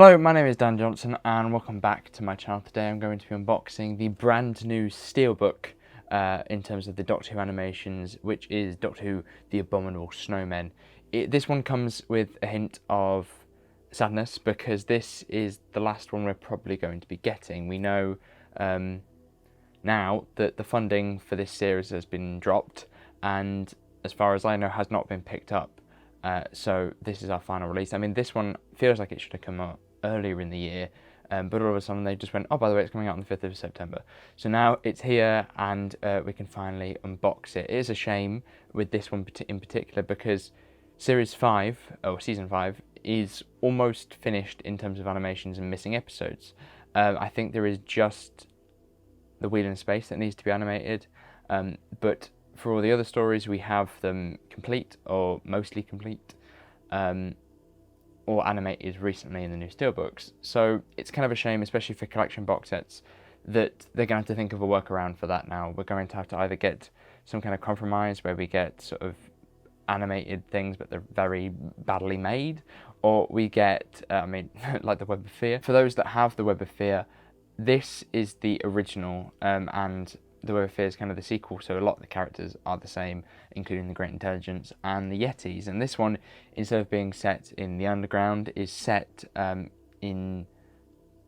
Hello, my name is Dan Johnson and welcome back to my channel. Today I'm going to be unboxing the brand new Steelbook in terms of the Doctor Who animations, which is Doctor Who The Abominable Snowmen. This one comes with a hint of sadness because this is the last one we're probably going to be getting. We know now that the funding for this series has been dropped and, as far as I know, has not been picked up. So this is our final release. I mean, this one feels like it should have come out earlier in the year, but all of a sudden they just went, oh, by the way, it's coming out on the 5th of September. So now it's here and we can finally unbox it. It is a shame with this one in particular because Series 5, or Season 5, is almost finished in terms of animations and missing episodes. I think there is just the Wheel in Space that needs to be animated, but for all the other stories we have them complete or mostly complete, or animated recently in the new Steelbooks. So it's kind of a shame, especially for collection box sets, that they're going to have to think of a workaround for that now. We're going to have to either get some kind of compromise where we get sort of animated things but they're very badly made, or we get, like the Web of Fear. For those that have the Web of Fear, this is the original, and the Web of Fear is kind of the sequel, so a lot of the characters are the same, including the Great Intelligence and the Yetis. And this one, instead of being set in the underground, is set in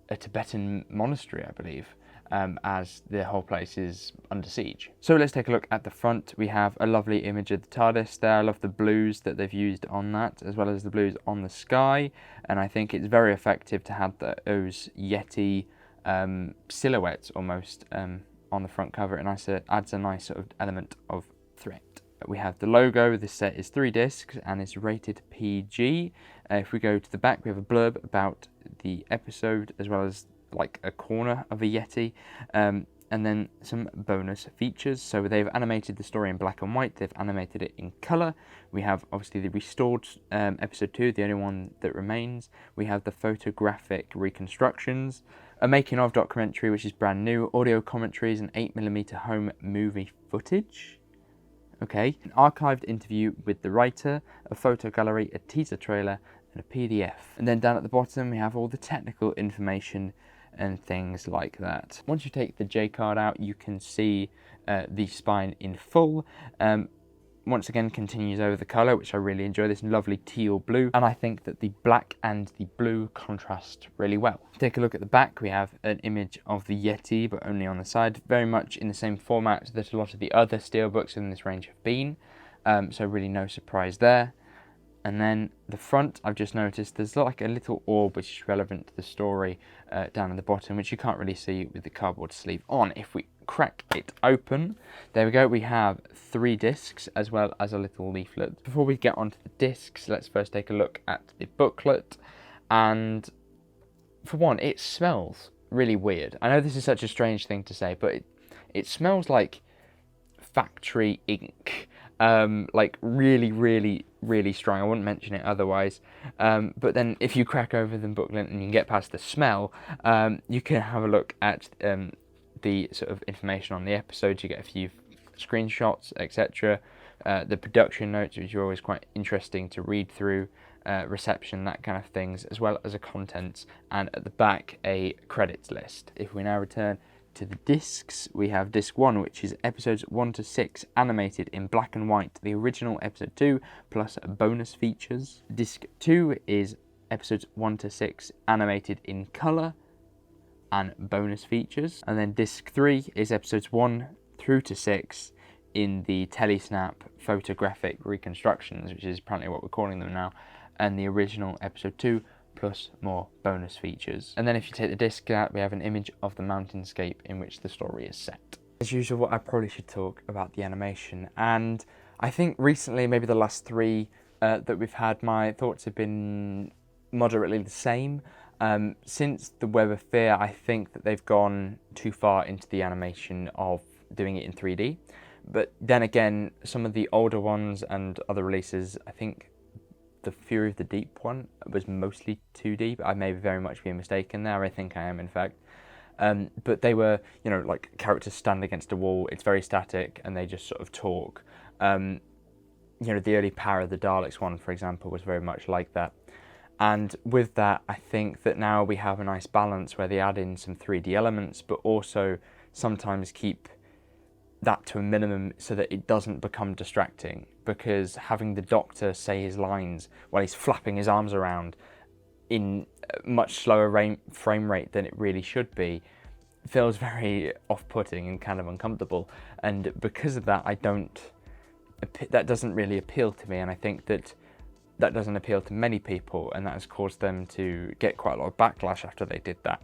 a Tibetan monastery, I believe, as the whole place is under siege. So let's take a look at the front. We have a lovely image of the TARDIS there. I love the blues that they've used on that, as well as the blues on the sky. And I think it's very effective to have those Yeti silhouettes almost on the front cover. It adds a nice sort of element of threat. We have the logo. This set is 3 discs and is rated PG. If we go to the back, we have a blurb about the episode, as well as like a corner of a Yeti, and then some bonus features. So they've animated the story in black and white, they've animated it in colour. We have obviously the restored episode 2, the only one that remains. We have the photographic reconstructions, a making of documentary which is brand new, audio commentaries and 8mm home movie footage. Okay, an archived interview with the writer, a photo gallery, a teaser trailer and a PDF. And then down at the bottom we have all the technical information and things like that. Once you take the J card out, you can see the spine in full. Once again continues over the colour, which I really enjoy, this lovely teal blue, and I think that the black and the blue contrast really well. Take a look at the back. We have an image of the Yeti, but only on the side, very much in the same format that a lot of the other Steelbooks in this range have been, so really no surprise there. And then the front, I've just noticed there's like a little orb which is relevant to the story down at the bottom, which you can't really see with the cardboard sleeve on. If we crack it open, there we go, we have 3 discs as well as a little leaflet. Before we get onto the discs, let's first take a look at the booklet. And for one, it smells really weird. I know this is such a strange thing to say, but it smells like factory ink. Like really strong. I wouldn't mention it otherwise, but then if you crack over the booklet and you can get past the smell, you can have a look at the sort of information on the episodes. You get a few screenshots, etc. The production notes, which are always quite interesting to read through, reception, that kind of things, as well as a contents, and at the back a credits list. If we now return to the discs, we have disc 1, which is episodes 1 to 6 animated in black and white, the original episode 2 plus bonus features. Disc 2 is episodes 1 to 6 animated in colour and bonus features. And then disc 3 is episodes 1 through to 6 in the Telesnap photographic reconstructions, which is apparently what we're calling them now, and the original episode 2 plus more bonus features. And then if you take the disc out, we have an image of the mountainscape in which the story is set. As usual, I probably should talk about the animation, and I think recently, maybe the last 3 that we've had, my thoughts have been moderately the same. Since the Web of Fear, I think that they've gone too far into the animation of doing it in 3D. But then again, some of the older ones and other releases, I think the Fury of the Deep one was mostly 2D, but I may very much be mistaken there. I think I am, in fact. But they were, like characters stand against a wall. It's very static, and they just sort of talk. The early Power of the Daleks one, for example, was very much like that. And with that, I think that now we have a nice balance where they add in some 3D elements, but also sometimes keep that to a minimum so that it doesn't become distracting, because having the Doctor say his lines while he's flapping his arms around in a much slower frame rate than it really should be feels very off-putting and kind of uncomfortable, and because of that that doesn't really appeal to me, and I think that doesn't appeal to many people, and that has caused them to get quite a lot of backlash after they did that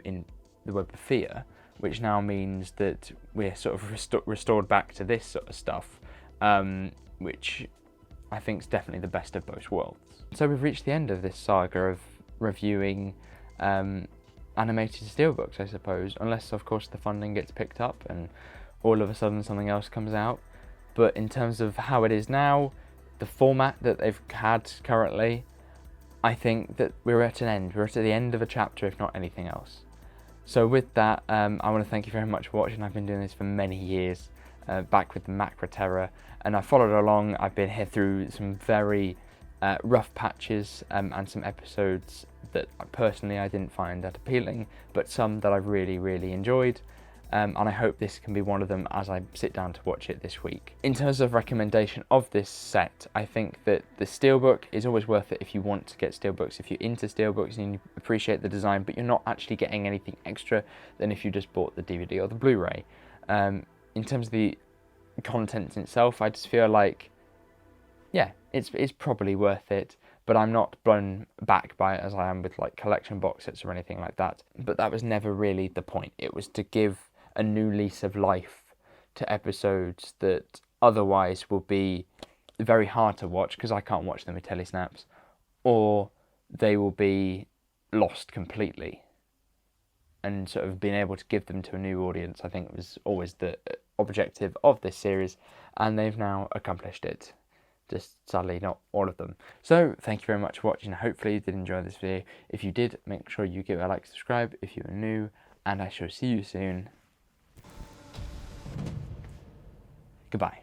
in the Web of Fear, which now means that we're sort of restored back to this sort of stuff, which I think is definitely the best of both worlds. So we've reached the end of this saga of reviewing animated steelbooks, I suppose, unless of course the funding gets picked up and all of a sudden something else comes out. But in terms of how it is now, the format that they've had currently, I think that we're at an end. We're at the end of a chapter, if not anything else. So with that, I want to thank you very much for watching. I've been doing this for many years, back with the Macra Terror, and I followed along. I've been here through some very rough patches and some episodes that personally I didn't find that appealing, but some that I've really, really enjoyed. And I hope this can be one of them as I sit down to watch it this week. In terms of recommendation of this set, I think that the Steelbook is always worth it if you want to get Steelbooks, if you're into Steelbooks and you appreciate the design, but you're not actually getting anything extra than if you just bought the DVD or the Blu-ray. In terms of the content itself, I just feel like, yeah, it's probably worth it, but I'm not blown back by it as I am with like collection box sets or anything like that. But that was never really the point. It was to give a new lease of life to episodes that otherwise will be very hard to watch because I can't watch them with telesnaps, or they will be lost completely. And sort of being able to give them to a new audience, I think, was always the objective of this series, and they've now accomplished it. Just sadly not all of them. So thank you very much for watching. Hopefully you did enjoy this video. If you did, make sure you give it a like, subscribe if you are new, and I shall see you soon. Goodbye.